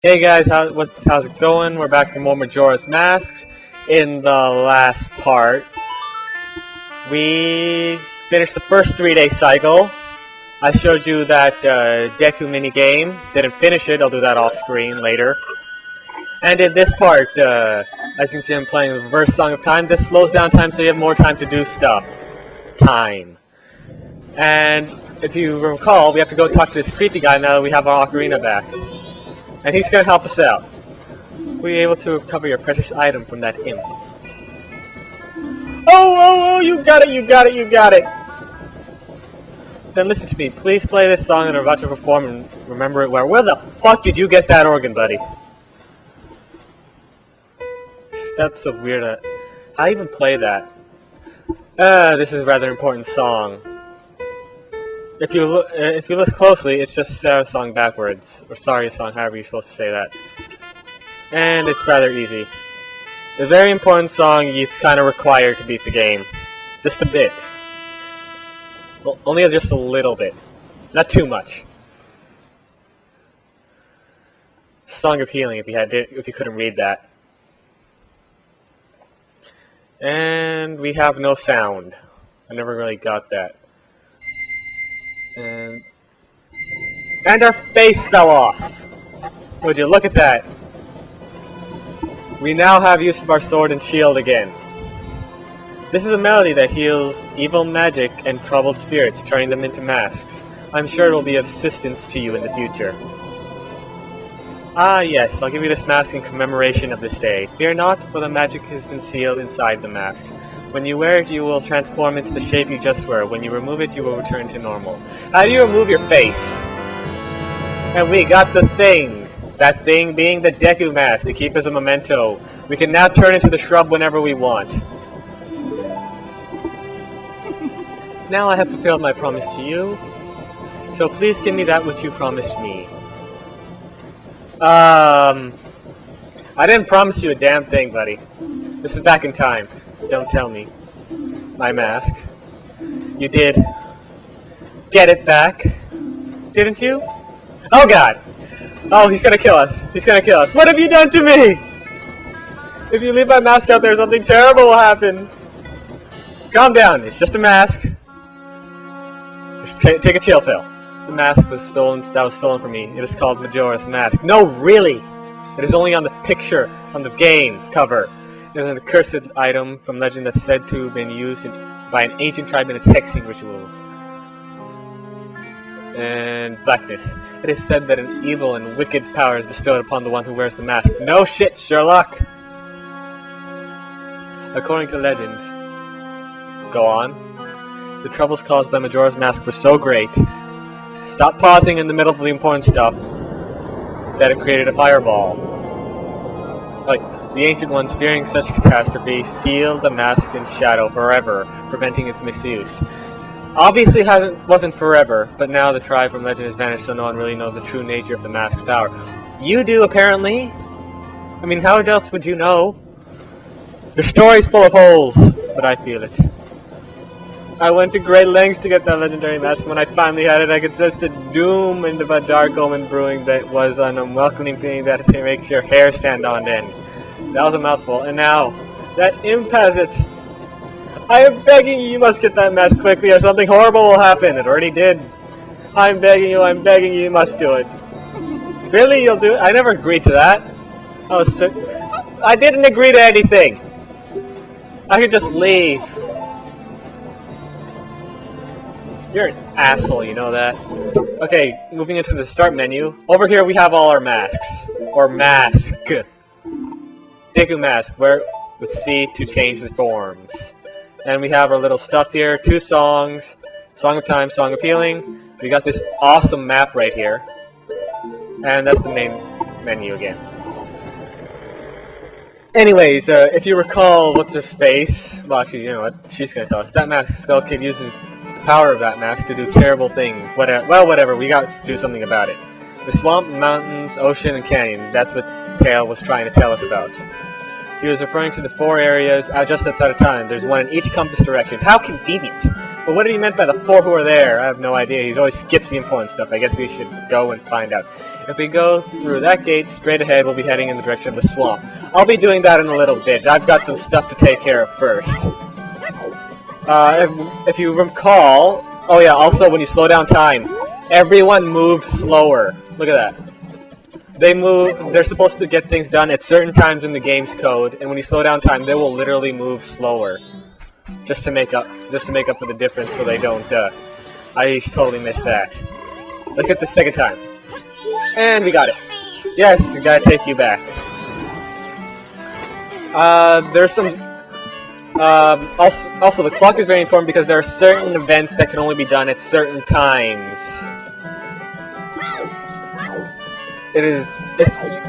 Hey guys, how's it going? We're back for more Majora's Mask. In the last part, we finished the first 3-day cycle. I showed you that Deku mini game. Didn't finish it. I'll do that off screen later. And in this part, as you can see, I'm playing the reverse Song of Time. This slows down time, so you have more time to do stuff. Time. And if you recall, we have to go talk to this creepy guy now that we have our Ocarina back. And he's going to help us out. We'll be able to recover your precious item from that imp. Oh, you got it! Then listen to me. Please play this song that I'm about to perform and remember it well. Where the fuck did you get that organ, buddy? That's so weird. How do you even play that? This is a rather important song. If you look closely, it's just Sarah's song backwards, or Saria's song, however you're supposed to say that. And it's rather easy. A very important song. It's kind of required to beat the game, just a bit. Well, only just a little bit, not too much. Song of Healing. If you couldn't read that. And we have no sound. I never really got that. And our face fell off. Would you look at that? We now have use of our sword and shield again. This is a melody that heals evil magic and troubled spirits, turning them into masks. I'm sure it will be of assistance to you in the future. Ah yes, I'll give you this mask in commemoration of this day. Fear not, for the magic has been sealed inside the mask. When you wear it, you will transform into the shape you just were. When you remove it, you will return to normal. How do you remove your face? And we got the thing. That thing being the Deku mask to keep as a memento. We can now turn into the shrub whenever we want. Now I have fulfilled my promise to you. So please give me that which you promised me. I didn't promise you a damn thing, buddy. This is back in time. Don't tell me. My mask. You did get it back, didn't you? Oh god! Oh, he's gonna kill us. He's gonna kill us. What have you done to me? If you leave my mask out there, something terrible will happen. Calm down. It's just a mask. Just take a chill pill. The mask was stolen. That was stolen from me. It is called Majora's Mask. No, really! It is only on the picture on the game cover. It is an accursed item from legend that's said to have been used by an ancient tribe in its hexing rituals. And blackness. It is said that an evil and wicked power is bestowed upon the one who wears the mask. No shit, Sherlock! According to legend, go on. The troubles caused by Majora's Mask were so great. Stop pausing in the middle of the important stuff. That it created a fireball. Like, the Ancient Ones, fearing such catastrophe, sealed the mask in shadow forever, preventing its misuse. Obviously wasn't forever, but now the tribe from legend has vanished, so no one really knows the true nature of the mask's power. You do, apparently. I mean, how else would you know? Your story's full of holes, but I feel it. I went to great lengths to get that legendary mask. When I finally had it, I could sense the doom and the dark omen brewing that was an unwelcoming feeling that makes your hair stand on end. That was a mouthful. And now, that imp has it. I am begging you must get that mask quickly or something horrible will happen. It already did. I'm begging you, you must do it. Really, you'll do it? I never agreed to that. I didn't agree to anything. I could just leave. You're an asshole, you know that? Okay, moving into the start menu. Over here we have all our masks. Or mask. Deku mask, where with C to change the forms. And we have our little stuff here. 2 songs. Song of Time, Song of Healing. We got this awesome map right here. And that's the main menu again. Anyways, if you recall what's her face, well actually, you know what, she's gonna tell us. That mask, Skull Kid uses the power of that mask to do terrible things. Whatever, we got to do something about it. The swamp, mountains, ocean, and canyon, that's what Tail was trying to tell us about. He was referring to the 4 areas just outside of time. There's one in each compass direction. How convenient! But what did he meant by the 4 who are there? I have no idea. He always skips the important stuff. I guess we should go and find out. If we go through that gate, straight ahead, we'll be heading in the direction of the swamp. I'll be doing that in a little bit. I've got some stuff to take care of first. If you recall... Oh yeah, also when you slow down time, everyone moves slower. Look at that. They're supposed to get things done at certain times in the game's code, and when you slow down time, they will literally move slower. Just to make up for the difference so they don't, I totally missed that. Let's get this second time. And we got it. Yes, we gotta take you back. There's some... also, the clock is very important because there are certain events that can only be done at certain times.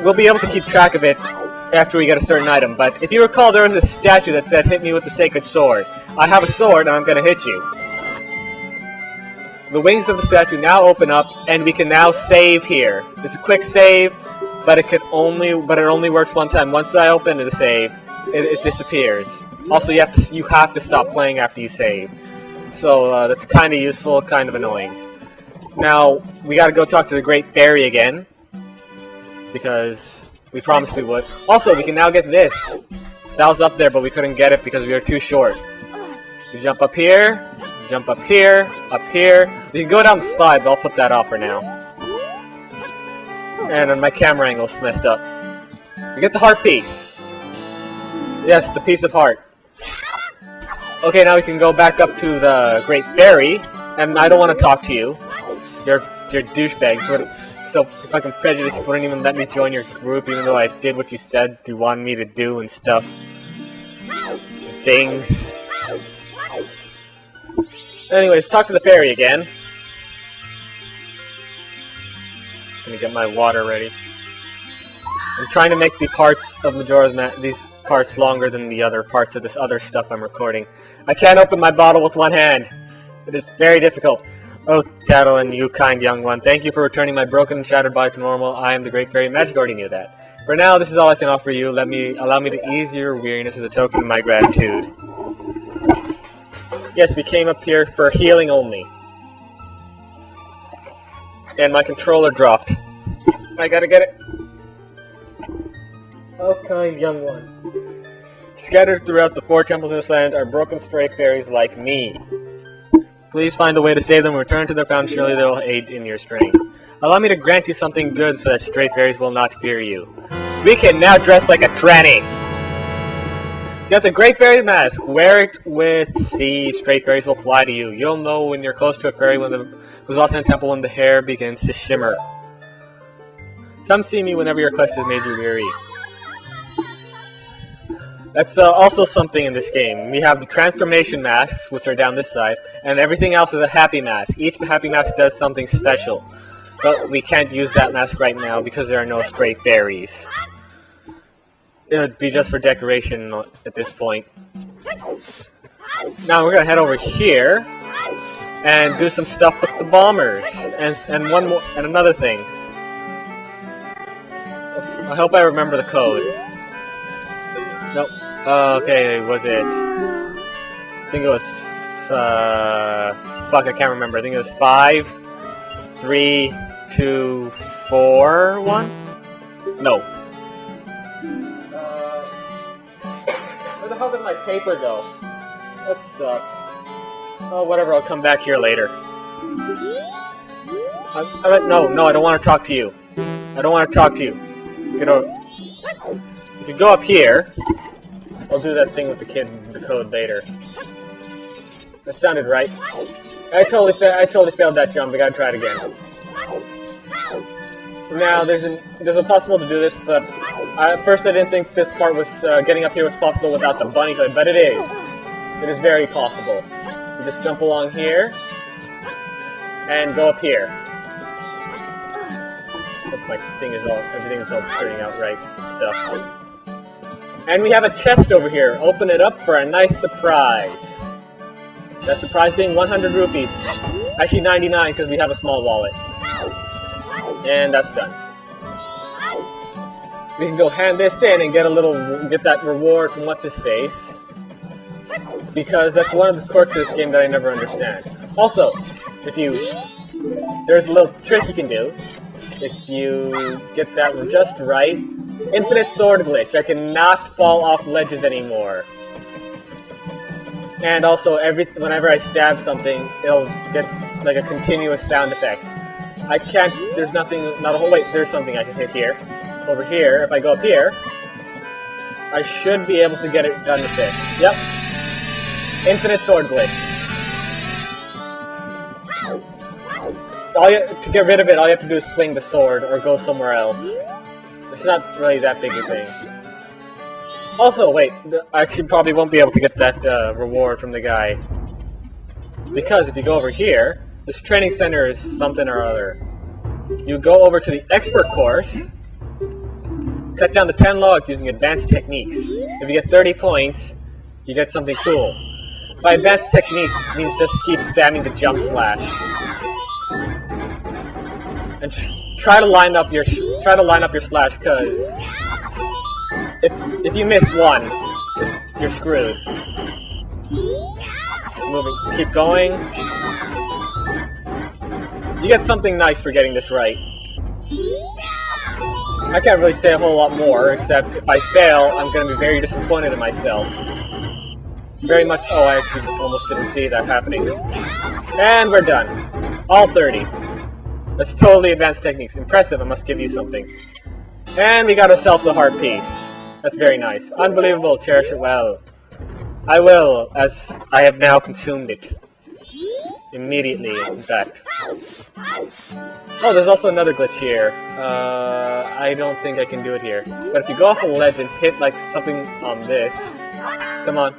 We'll be able to keep track of it after we get a certain item, but if you recall, there was a statue that said, "Hit me with the sacred sword." I have a sword, and I'm gonna hit you. The wings of the statue now open up, and we can now save here. It's a quick save, but it only works one time. Once I open the save, it disappears. Also, you have to stop playing after you save. So that's kind of useful, kind of annoying. Now we gotta go talk to the Great Fairy again, because we promised we would. Also, we can now get this. That was up there, but we couldn't get it because we were too short. You jump up here, jump up here, up here. We can go down the slide, but I'll put that off for now. And my camera angle's messed up. We get the heart piece. Yes, the piece of heart. Okay, now we can go back up to the Great Fairy, and I don't want to talk to you. You're douchebag. So if I can prejudice, you wouldn't even let me join your group, even though I did what you said you wanted me to do and stuff. Things. Anyways, talk to the fairy again. Let me get my water ready. I'm trying to make the parts of Majora's these parts longer than the other parts of this other stuff I'm recording. I can't open my bottle with one hand. It is very difficult. Oh, Tattlin, you kind young one. Thank you for returning my broken and shattered body to normal. I am the Great Fairy Magic already knew that. For now, this is all I can offer you. Allow me to ease your weariness as a token of my gratitude. Yes, we came up here for healing only. And my controller dropped. I gotta get it. Oh, kind young one. Scattered throughout the 4 temples in this land are broken stray fairies like me. Please find a way to save them and return to their fountain. Surely they will aid in your strength. Allow me to grant you something good so that stray fairies will not fear you. We can now dress like a tranny! You have the Great Fairy Mask. Wear it with seed. Stray fairies will fly to you. You'll know when you're close to a fairy who's lost in a temple when the hair begins to shimmer. Come see me whenever your quest has made you weary. That's also something in this game. We have the transformation masks, which are down this side, and everything else is a happy mask. Each happy mask does something special. But we can't use that mask right now because there are no stray fairies. It would be just for decoration at this point. Now we're gonna head over here and do some stuff with the bombers and another thing. I hope I remember the code. Nope. Okay, was it? I think it was. Fuck, I can't remember. I think it was 5, 3, 2, 4, 1. No. Where the hell did my paper go? That sucks. Oh, whatever. I'll come back here later. No, I don't want to talk to you. I don't want to talk to you. Get over. If you go up here, I'll do that thing with the kid in the code later. That sounded right. I totally failed that jump. I gotta try it again. Now, there's a possible to do this, but at first I didn't think this part was getting up here was possible without the bunny hood, but it is. It is very possible. You just jump along here and go up here. Looks like everything is all turning out right and stuff. And we have a chest over here. Open it up for a nice surprise. That surprise being 100 rupees. Actually 99 because we have a small wallet. And that's done. We can go hand this in and get that reward from what's-his-face. Because that's one of the quirks of this game that I never understand. Also, there's a little trick you can do. if you get that one just right. Infinite sword glitch. I cannot fall off ledges anymore. And also, whenever I stab something, it'll get like a continuous sound effect. I can't. There's nothing. Not a whole. Wait, there's something I can hit here. Over here, if I go up here, I should be able to get it done with this. Yep. Infinite sword glitch. To get rid of it, all you have to do is swing the sword or go somewhere else. It's not really that big a thing. Also, wait, I probably won't be able to get that reward from the guy. Because if you go over here, this training center is something or other. You go over to the expert course, cut down to 10 logs using advanced techniques. If you get 30 points, you get something cool. By advanced techniques, it means just keep spamming the jump slash. And try to line up your slash, cause if you miss one, you're screwed. Moving, keep going. You get something nice for getting this right. I can't really say a whole lot more, except if I fail, I'm going to be very disappointed in myself. Very much. Oh, I actually almost didn't see that happening. And we're done. All 30. That's totally advanced techniques. Impressive, I must give you something. And we got ourselves a heart piece. That's very nice. Unbelievable, cherish it well. I will, as I have now consumed it. Immediately, in fact. Oh, there's also another glitch here. I don't think I can do it here. But if you go off a ledge and hit like something on this... Come on.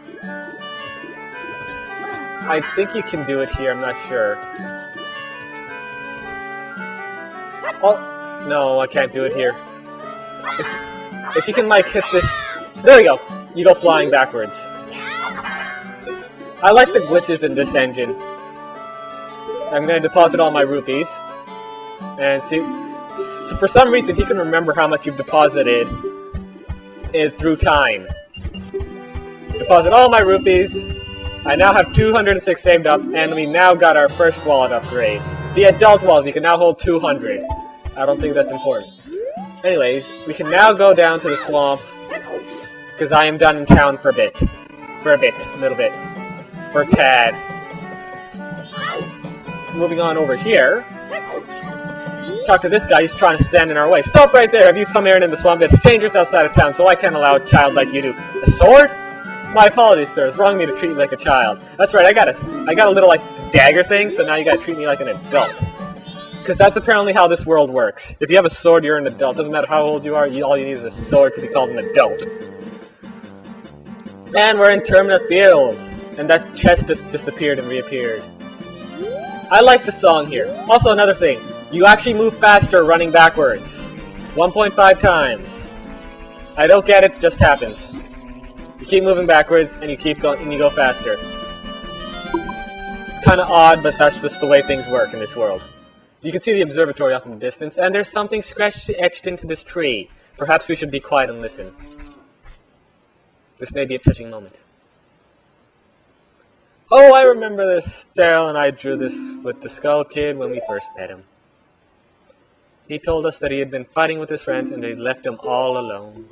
I think you can do it here, I'm not sure. Oh, no, I can't do it here. If you can, like, hit this... There we go! You go flying backwards. I like the glitches in this engine. I'm going to deposit all my rupees. And see... For some reason, he can remember how much you've deposited through time. Deposit all my rupees. I now have 206 saved up, and we now got our first wallet upgrade. The adult wallet, we can now hold 200. I don't think that's important. Anyways, we can now go down to the swamp, because I am done in town for a bit. For a little bit. For a tad. Moving on over here. Talk to this guy, he's trying to stand in our way. Stop right there! Have you some errand in the swamp that's dangerous outside of town, so I can't allow a child like you to... A sword? My apologies, sir. It's wrong of me to treat you like a child. That's right, I got a little, like, dagger thing, so now you gotta treat me like an adult. Because that's apparently how this world works. If you have a sword, you're an adult. Doesn't matter how old you are, all you need is a sword to be called an adult. And we're in Termina Field. And that chest just disappeared and reappeared. I like the song here. Also, another thing. You actually move faster running backwards. 1.5 times. I don't get it, it just happens. You keep moving backwards, and you keep going, and you go faster. It's kind of odd, but that's just the way things work in this world. You can see the observatory off in the distance, and there's something etched into this tree. Perhaps we should be quiet and listen. This may be a touching moment. Oh, I remember this. Daryl and I drew this with the Skull Kid when we first met him. He told us that he had been fighting with his friends and they left him all alone.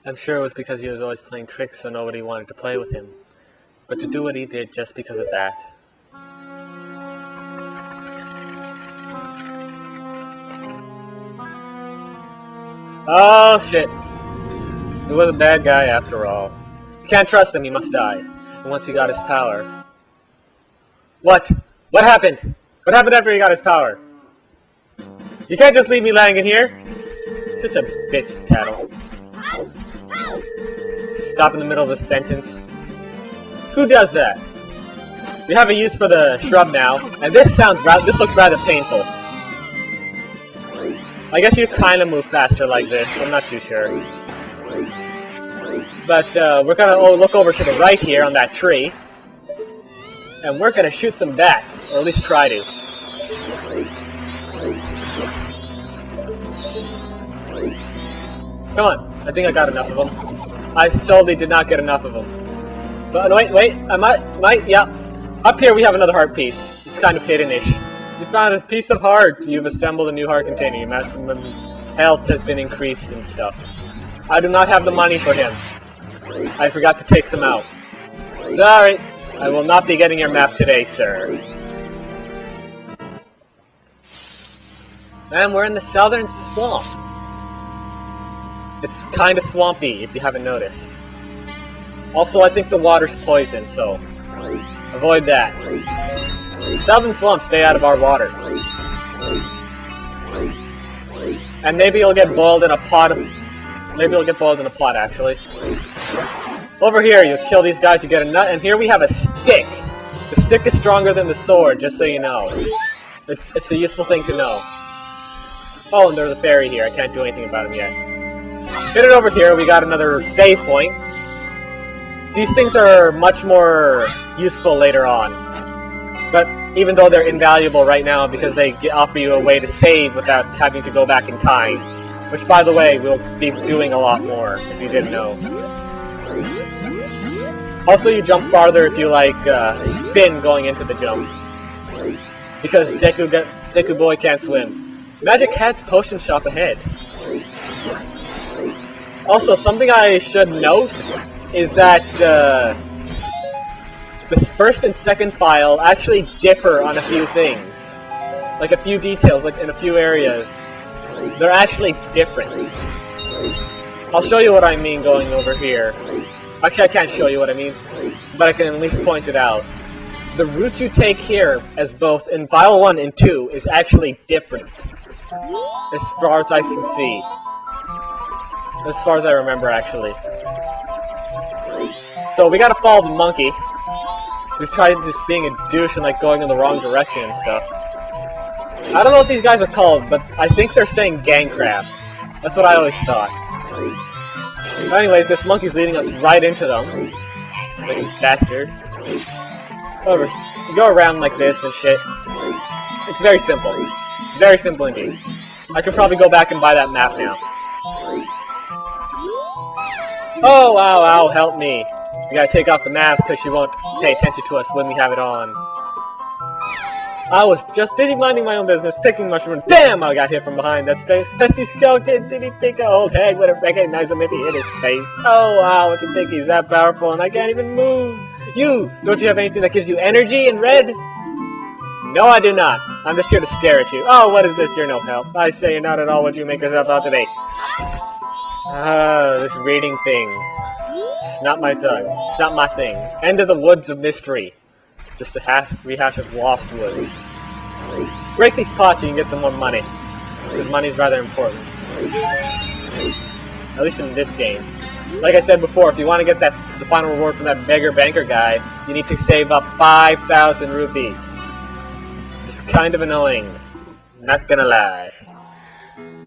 I'm sure it was because he was always playing tricks so nobody wanted to play with him. But to do what he did just because of that. Oh shit. He was a bad guy after all. You can't trust him, he must die. And once he got his power... What? What happened? What happened after he got his power? You can't just leave me lying in here. Such a bitch, Tattle. Stop in the middle of the sentence. Who does that? We have a use for the shrub now, and this looks rather painful. I guess you kind of move faster like this. I'm not too sure. But we're gonna look over to the right here on that tree, and we're gonna shoot some bats, or at least try to. Come on, I think I got enough of them. I totally did not get enough of them. But wait, I might, yeah. Up here we have another heart piece. It's kind of hidden-ish. You found a piece of heart. You've assembled a new heart container. Your maximum health has been increased and stuff. I do not have the money for him. I forgot to take some out. Sorry, I will not be getting your map today, sir. And we're in the southern swamp. It's kind of swampy, if you haven't noticed. Also, I think the water's poison, so avoid that. Southern swamps, stay out of our water. And maybe you'll get boiled in a pot. Maybe you'll get boiled in a pot, actually. Over here, you kill these guys, you get a nut, and here we have a stick. The stick is stronger than the sword, just so you know. It's a useful thing to know. Oh, and there's a fairy here. I can't do anything about him yet. Hit it over here, we got another save point. These things are much more useful later on. But even though they're invaluable right now because they offer you a way to save without having to go back in time. Which, by the way, we'll be doing a lot more, if you didn't know. Also, you jump farther if you, like, spin going into the jump. Because Deku Boy can't swim. Magic Hat's potion shop ahead. Also, something I should note is that the first and second file actually differ on a few things. Like a few details, like in a few areas. They're actually different. I'll show you what I mean going over here. Actually, I can't show you what I mean, but I can at least point it out. The route you take here, as both in File 1 and 2, is actually different. As far as I can see. As far as I remember, actually. So we gotta follow the monkey. He's trying just being a douche and like going in the wrong direction and stuff. I don't know what these guys are called, but I think they're saying gang crab. That's what I always thought. But anyways, this monkey's leading us right into them. Like a bastard. Over. You go around like this and shit. It's very simple. Very simple indeed. I could probably go back and buy that map now. Oh, ow, ow, help me. We gotta take off the mask because she won't pay attention to us when we have it on. I was just busy minding my own business, picking mushrooms. Damn, I got hit from behind. That pesky skeleton. Did he think an old hag would have recognized him if he hit his face? Oh, wow, I can think he's that powerful and I can't even move. You! Don't you have anything that gives you energy in red? No, I do not. I'm just here to stare at you. Oh, what is this? You're no help. I say you're not at all what you make yourself out to be. Ah, this reading thing. It's not my tongue. It's not my thing. End of the woods of mystery. Just a rehash of Lost Woods. Break these pots so you can get some more money. Because money's rather important. At least in this game. Like I said before, if you want to get the final reward from that beggar banker guy, you need to save up 5,000 rupees. Just kind of annoying. Not gonna lie.